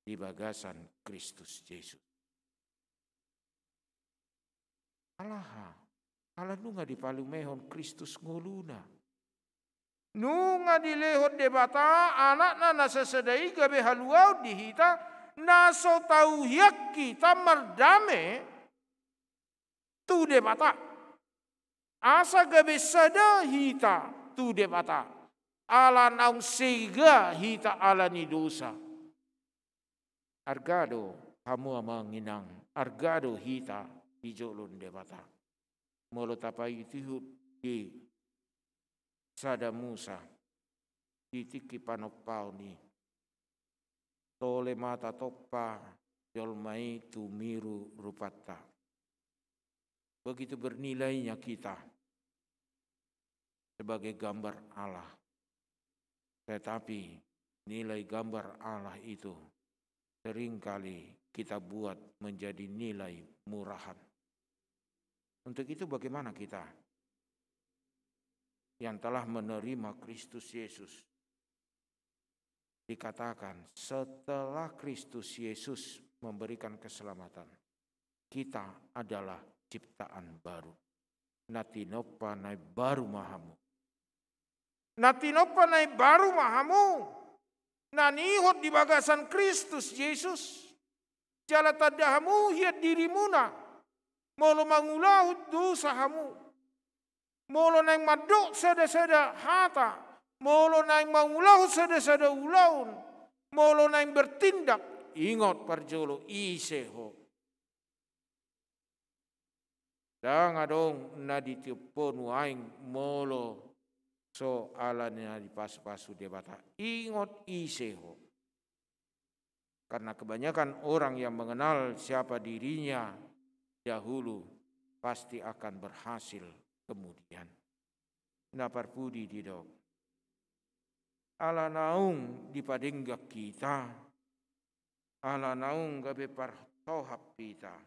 di bagasan Kristus Yesus. Allah nunga di palumehon Kristus ngoluna. Nunga dilehot debata anak na nasasadai gabe haluau dihita naso tau hiak kita merdame tu debata asa gabe sada hita tu debata ala naung sega hita ala ni dosa argado hamu amanginang argado hita hijolon debata molo tapai tihut di sada Musa ditiki panopau ni tole mata topa jolmai tumiru rupata. Begitu bernilainya kita sebagai gambar Allah. Tetapi nilai gambar Allah itu seringkali kita buat menjadi nilai murahan. Untuk itu bagaimana kita yang telah menerima Kristus Yesus? Dikatakan setelah Kristus Yesus memberikan keselamatan, kita adalah ciptaan baru. Natinopa nai baru mahamu. Natinopa nai baru mahamu. Nanihot di bagasan Kristus Yesus. Jala tadahamu hiat dirimuna. Molo mangulahut dosahamu. molo nang madok sada-sada hata, molo nang maulau sada-sada ulaun, molo nang bertindak, ingot parjolo iseho. Dang adong na ditiupon waing molo so alanya di pasu-pasu debata. Ingot iseho. Karena kebanyakan orang yang mengenal siapa dirinya dahulu pasti akan berhasil kemudian. Naparpudi didok. Ala naung dipadenggak kita. Ala naung gabe partohap kita.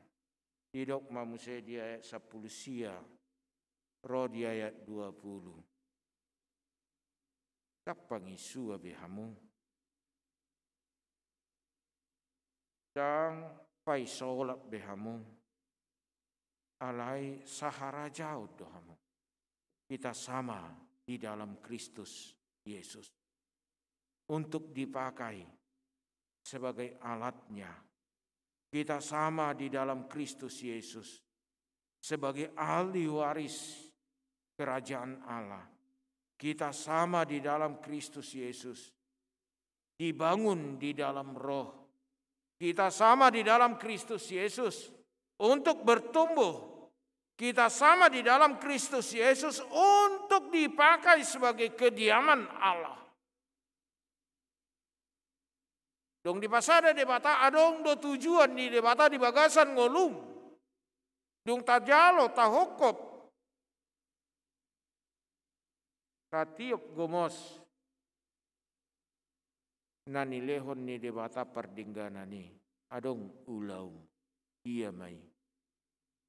Didok mamuse di ayat 10 sia. Roh di ayat 20. Kapangisu abehamu. Dan pai solap behamu. Alai sahara jauh dohamu. Kita sama di dalam Kristus Yesus. Untuk dipakai sebagai alatnya. Kita sama di dalam Kristus Yesus. Sebagai ahli waris kerajaan Allah. Kita sama di dalam Kristus Yesus. Dibangun di dalam roh. Kita sama di dalam Kristus Yesus untuk bertumbuh. Kita sama di dalam Kristus Yesus untuk dipakai sebagai kediaman Allah. Dong di pasada debata adong do tujuan di debata di bagasan ngolum. Dong tajalo tahokop. Tatiup gomos. Nani lehon ni debata perdinggana ni adong ulau iya mai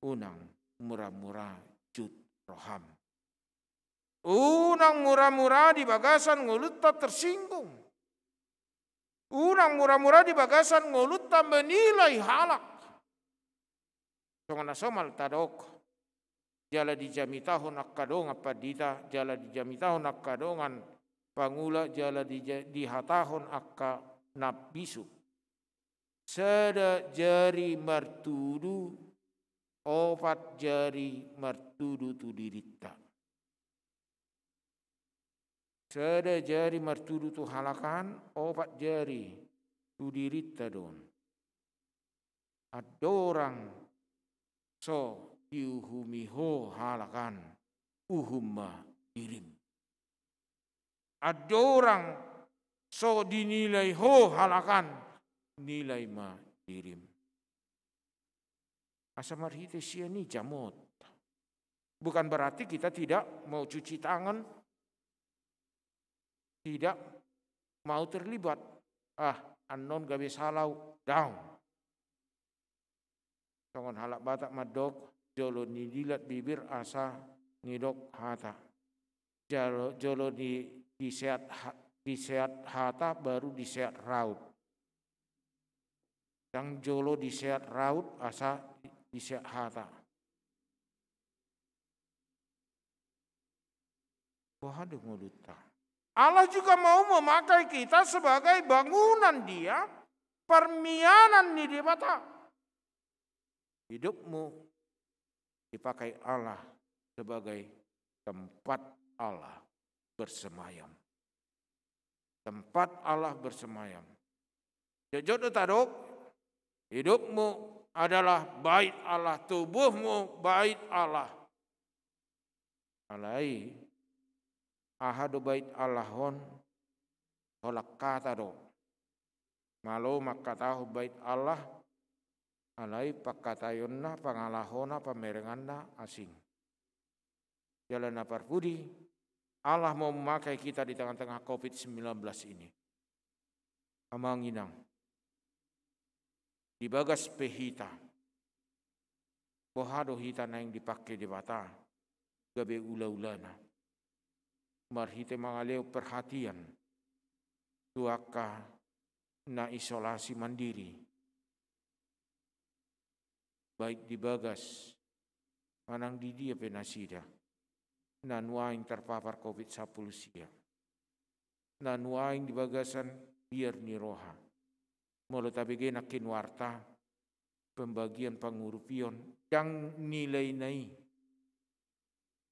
unang murah-murah jut roham unang murah-murah di bagasan ngolutta tersinggung unang murah-murah di bagasan ngolutta menilai halak songana somal tadok jala di jami tahun akkadong apa dita jala di jami tahun akkadongan pangula jala di hatahon akka nabisu. Sada jari martudu, opat jari martudu tu dirita. Sada jari martudu tu halakan, opat jari tu dirita don. Adorang so diuhumiho halakan, uhumma dirim. Ada orang so dinilai ho halakan nilai ma dirim. Asamar hite sia ni jamot. Bukan berarti kita tidak mau cuci tangan, tidak mau terlibat. Anon gabe salau down. Songon halak batak madok jolo ni dilat bibir asa ngidok hata. Jolo disehat hata baru disehat raut. Yang jolo disehat raut asa disehat hata. Wahadu nguluta. Allah juga mau memakai kita sebagai bangunan dia, permianan di debata. Hidupmu dipakai Allah sebagai tempat Allah bersemayam. Tempat Allah bersemayam. Jujur tadok, hidupmu adalah bait Allah, tubuhmu bait Allah. Alai ahadu bait Allahon holak kata do. Malo makatahu bait Allah alai pakatayonna pangalahona pamerenganna asing. Jalan parpudi Allah mau memakai kita di tengah-tengah COVID-19 ini. Amanginang. Di bagas pehita. Bohado hita na yang dipakai di bata. Gabe ula-ulana. Marhite mangaleo perhatian. Tuaka na isolasi mandiri. Baik di bagas. Manang di dia penasida. Nanuaing terpapar COVID-19 sia. Nanuaing di bagasan biar ni roha. Molo tabige nakin warta pembagian pangurupion yang nilai nai.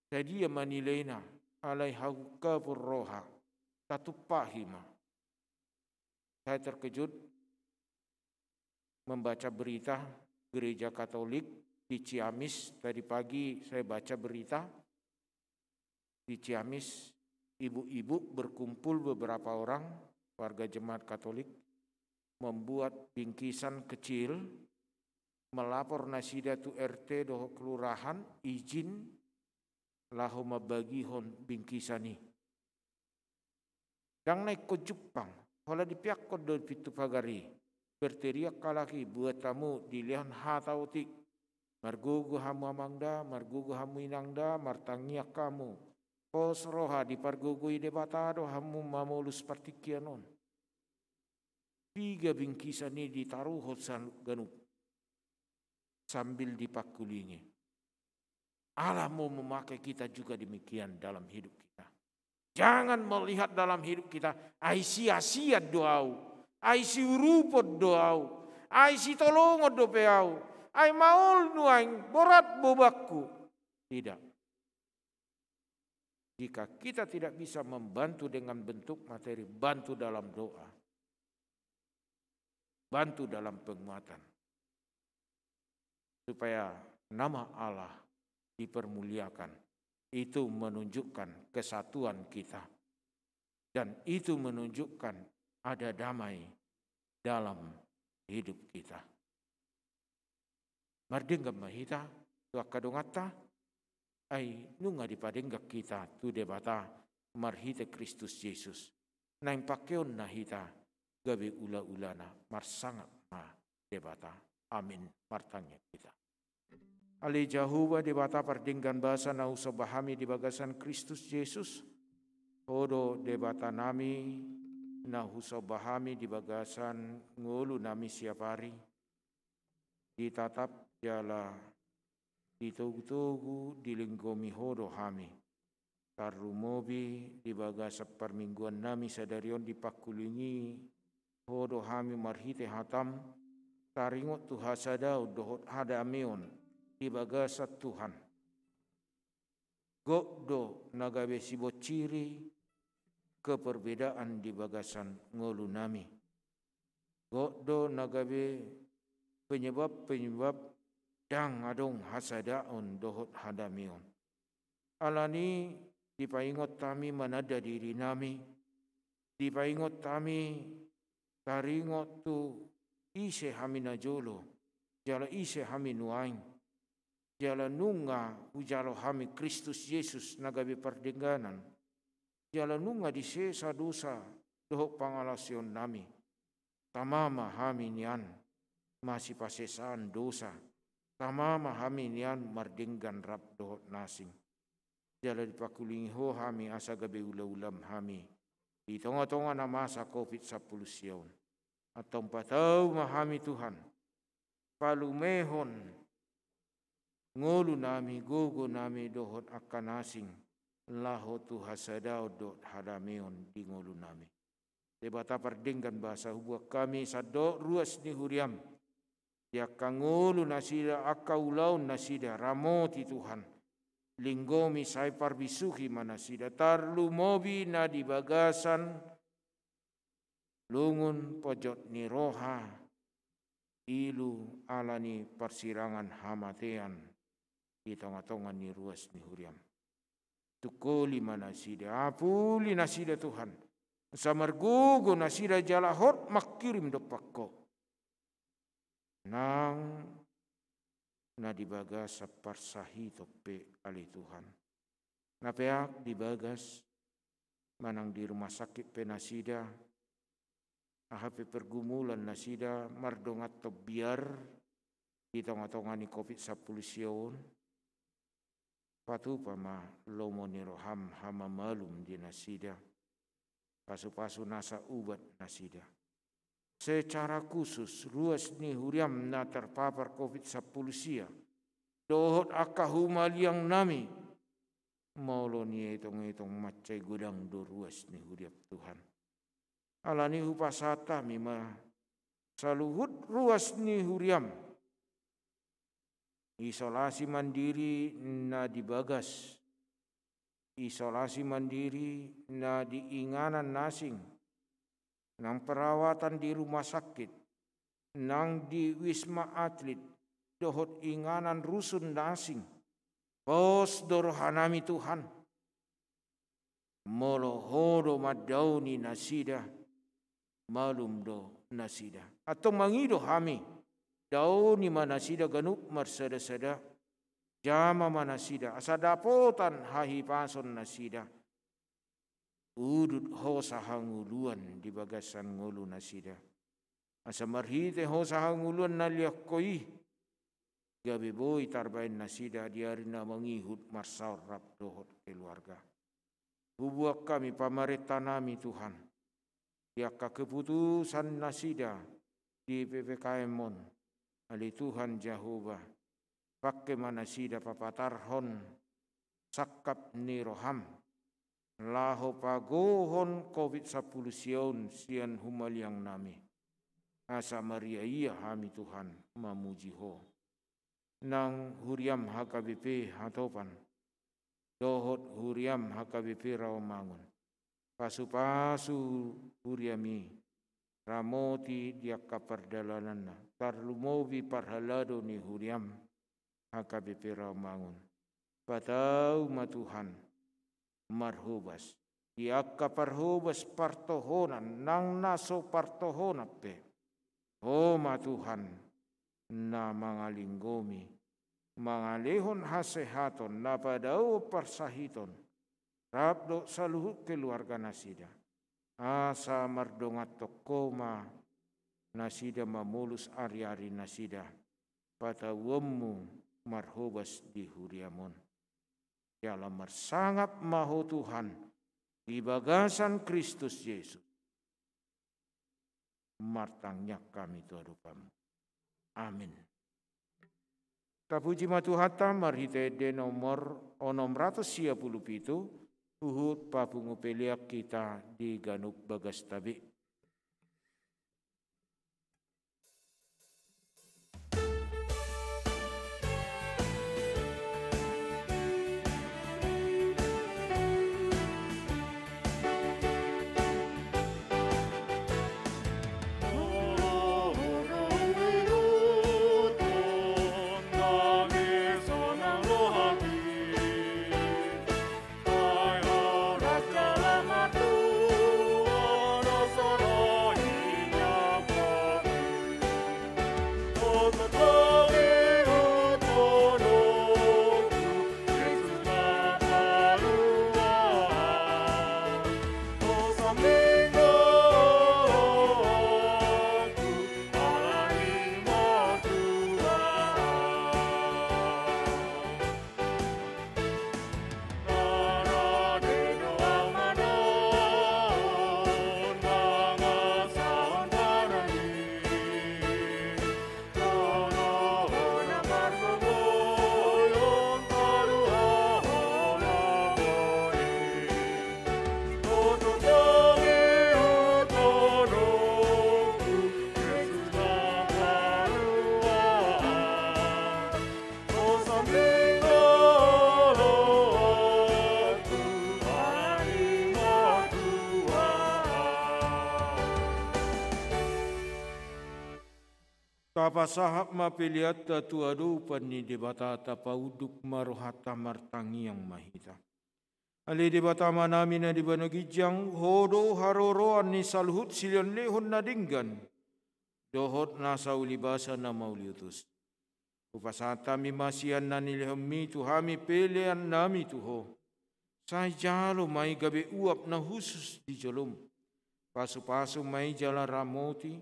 Jadi manilena alaiha kabur roha tatupahima. Saya terkejut membaca berita gereja Katolik di Ciamis. Tadi pagi saya baca berita di Ciamis, ibu-ibu berkumpul beberapa orang warga jemaat Katolik membuat bingkisan kecil, melapor nasida tu RT doh kelurahan izin lahu mabagihon bingkisani. Dang naik ke Jepang, hola di pihak do pitu pagari, berteriak kalaki buat tamu dilihan hatautik, margugu hamu amangda, margugu hamu inangda, martangiak kamu, pos roha di pargugu ide batado hamu mamulus partikianon. 3 bingkisan ini ditaruh hosan ganup sambil dipakulingi. Allah mau memakai kita juga demikian dalam hidup kita. Jangan melihat dalam hidup kita ai sia-sia doau, ai siurupot doau, ai sitolongo dopeau, ai maul nuaing borat bobakku. Tidak. Jika kita tidak bisa membantu dengan bentuk materi, bantu dalam doa. Bantu dalam penguatan. Supaya nama Allah dipermuliakan. Itu menunjukkan kesatuan kita. Dan itu menunjukkan ada damai dalam hidup kita. Mardinggam mahita, tuakadongata, ai nunga dipadenggak kita tu debata marhite Kristus Yesus. Naing pakeon nahita gabe ula-ulana marsangat ma debata. Amin. Martanya kita. Ali Jahuwa debata pardinggan bahasa na usabahami di bagasan Kristus Yesus. Hodo debata nami na usabahami di bagasan ngulu nami siapari. Ditatap jala ditugu-tugu dilinggomi hodo hami. Tarumobi di bagasa permingguan nami sadarion dipakulingi hodo hami marhite hatam taringot tu hasadau dohot hadamion di bagasa Tuhan. Gokdo nagabe sibociri keperbedaan di bagasan ngolu nami. Gokdo nagabe penyebab dang adong hasadaon dohot hadamion. Alani dipaingot kami manada diri nami, dipaingot kami taringot tu ise hamina jolo, jala ise haminuain, jala nunga ujalo hami Kristus Yesus nagabe pardengganan, jala nunga disesa dosa dohok pangalasion nami, tamama hami nian masih pasesaan dosa, tamama hami nian mardenggan rap dohok nasing. Jala dipakulingi ho hami asa gabe ula-ulam hami. Di tengah-tengah na masa COVID-10 siyon. At tampataw mahami Tuhan. Palumehon. Ngulu nami, gogo nami dohot akanasing. Laho tu hasadaw dot hadameon di ngulu nami. Debata pardenggan bahasa hubuak kami sa do ruas ni huriam. Ya kangulu nasida akaulaun nasida ramoti Tuhan. Linggomi say parbisuhi manasida tarlu mobi na di bagasan lungun pojot ni roha ilu alani persirangan hamatean di tengah-tengah ni ruas ni huriam. Tukuli manasida apuli nasida Tuhan samargugo nasida jalahot makirim dopakko nang na dibagas sa parsahi tope ali Tuhan. Napeak dibagas manang di rumah sakit penasida ahape pergumulan nasida mardongat tobiar di tengah-tengah ni COVID-10 siyon. Patu pama lomo ni roham hama malum di nasida. Pasu-pasu nasa ubat nasida. Secara khusus ruas ni huriam na terpapar COVID-10 sia. Dohot akahuma liang nami. Maulo ni itong macay gudang do ruas ni huriam Tuhan. Alani hupasata mima saluhut ruas ni huriam. Isolasi mandiri na dibagas isolasi mandiri na diinganan nasing, nang perawatan di rumah sakit, nang di wisma atlet, dohot inganan rusun nasing, pos dorohanami Tuhan, molohodo madauni nasida, malum do nasida, atau mangido hami, dauni manasida ganup marsada-sada, jama manasida, asadapotan hahi pason nasida, udut hosa hanguluan di bagasan ngulu nasida, asa marhite hosa hanguluan naliak koi, gabe boy tarbain nasida diarina mangihut marsarap dohot keluarga. Bubuak kami pamaretanami Tuhan, yaka keputusan nasida di PPKM Mon, ali Tuhan Jehovah, pakai manasida papatarhon, sakap ni roham, laho pagohon COVID-10 sian humaliang nami, asa Maria iya hami Tuhan mamuji ho, nang huriam HKBP hatopan, dohot huriam HKBP Rawamangun, pasu-pasu huriami, ramoti diaka perdalananna, tarlumobi parhalado ni huriam HKBP Rawamangun, patau matuhan marhubas, diaka parhubas partohonan, nang naso partohonan pe, oh matuhan na mangalinggomi, mangalihon hasehaton, napadao parsahiton, rabdo saluhut keluarga nasida, asa mardongat tokoma nasida mamulus ari-ari nasida, patawemu marhubas di huriamon, dalam marsangap maho Tuhan, di bagasan Kristus Yesus, martangnya kami tuadupamu. Amin. Tapuji matuhata marhite de nomor 657 uhut papungu peliak kita di Ganuk Bagas Tabi. Tapasahap mapiliat tatuadu pani debata tapauduk marohata martangi yang mahita. Ali debata manami na dibanagijang hodo haroroan ni salhut silion lehon na dinggan. Dohot nasa ulibasa na mauliutus. Upasata mi masian na nilihami tuhami pelean nami tuho. Say jalo may gabi uap na husus di jalom. Pasu-pasu may jala ramoti.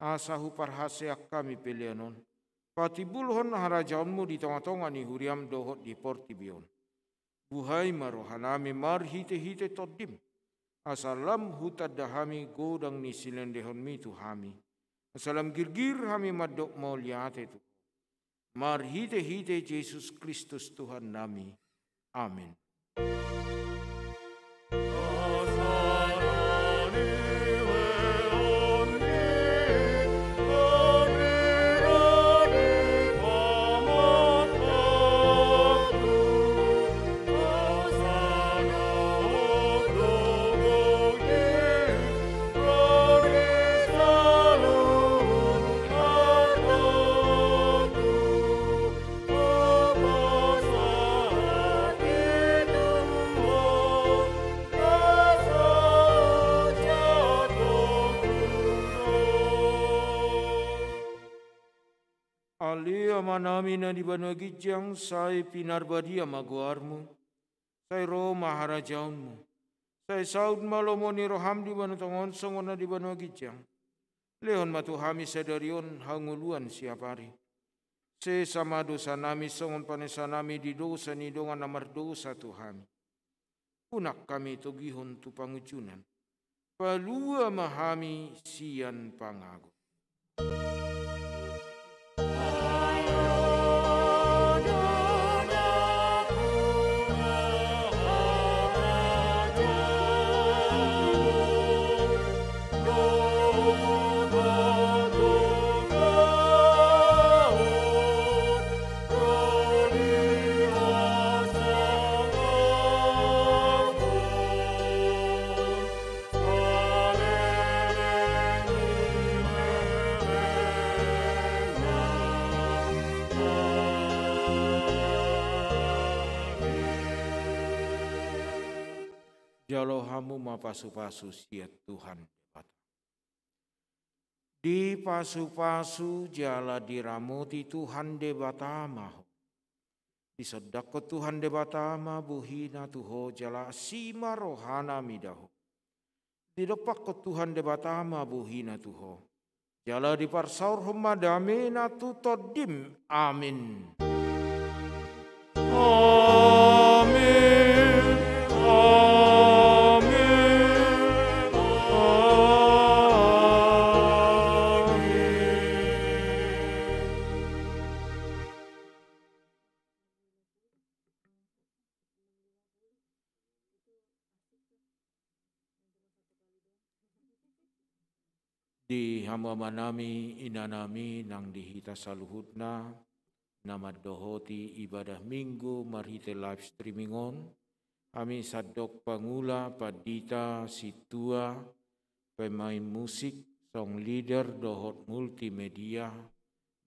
Asahu parhaseak kami pelianon, patibulhon harajaunmu di tengah-tengah ni huriam dohot di portibion. Buhai marohanami marhite-hite todim, asalam hutad dahami godang ni silendehon mi tuhami, asalam girgir hami madok mauliate tu. Marhite-hite Yesus Kristus Tuhan nami. Amin. Hosanna amanami na di banua gijang, sai pinarbadia maguarmu, sai roh maharajaunmu, sai saud malomoni roham di banu tongon songona di banua gijang, leon matu hami sedarion hanguluan siapari, se sama dosa nami songon panesa nami di dosa ni dongan namar dosa Tuhami, punak kami togihon tu pangucunan, palua mahami sian pangago. Jalo hamu ma pasu-pasu siat Tuhan. Di pasu-pasu jala diramuti Tuhan debata maho. Di sodako Tuhan debata ma buhina tuho jala sima rohana midaho. Di depak ko Tuhan debata ma buhina tuho. Jala di parsaur humadamina tutodim. Amin. Amin. Di hamba nami inanami nang dihita saluhutna nama dohoti ibadah minggu marhite live streaming on kami sadok pangula padita situa pemain musik song leader dohot multimedia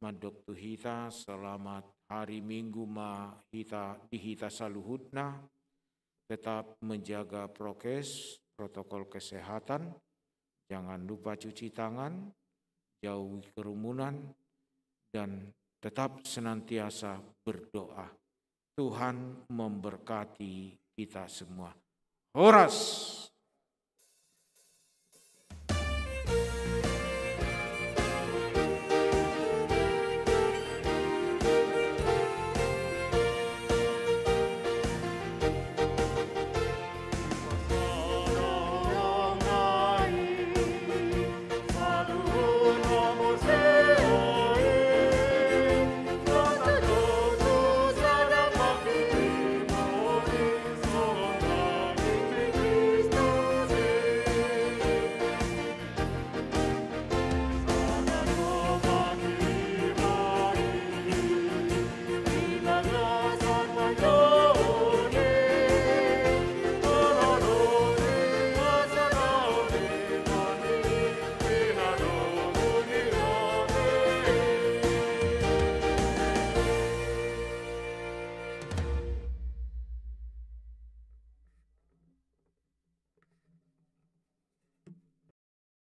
madok tuhita selamat hari minggu mahita dihita saluhutna tetap menjaga prokes protokol kesehatan. Jangan lupa cuci tangan, jauhi kerumunan, dan tetap senantiasa berdoa. Tuhan memberkati kita semua. Horas!